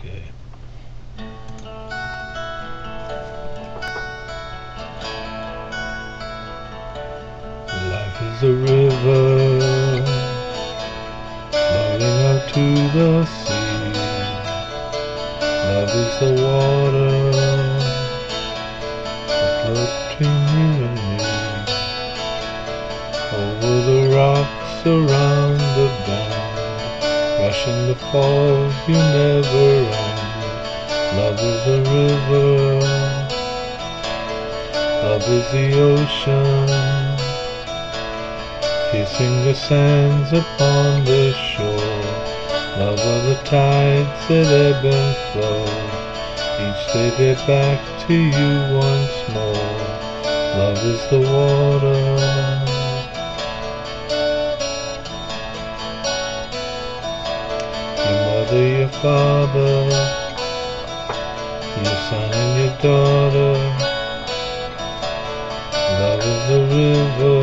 Okay. Life is a river flowing out to the sea. Love is the water that flows between you and me. Over the rocks around the bend, rushing the falls you never end. Love is a river, love is the ocean, kissing the sands upon the shore. Love are the tides that ebb and flow, each day they're back to you once more. Love is the water, your mother, your father, your son and your daughter. Love is a river,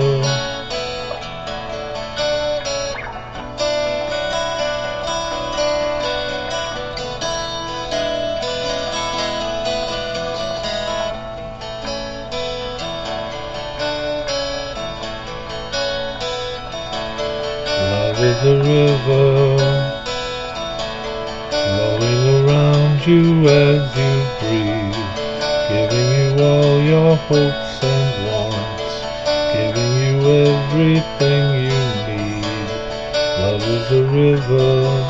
love is a river, flowing around you as you breathe, giving you all your hopes and wants, giving you everything you need. Love is a river,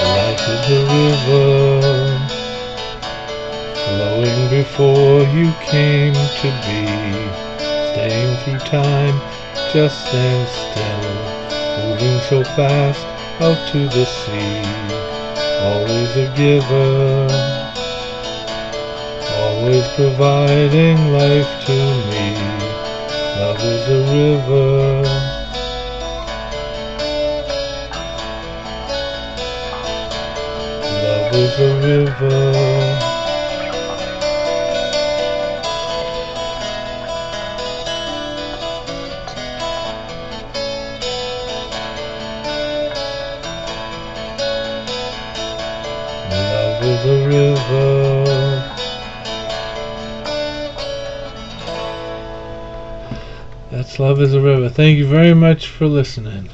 life is a river, flowing before you came to be, staying through time, just stand still, moving so fast out to the sea, always a giver, always providing life to me. Love is a river, love is a river, love is a river. That's Love is a River. Thank you very much for listening.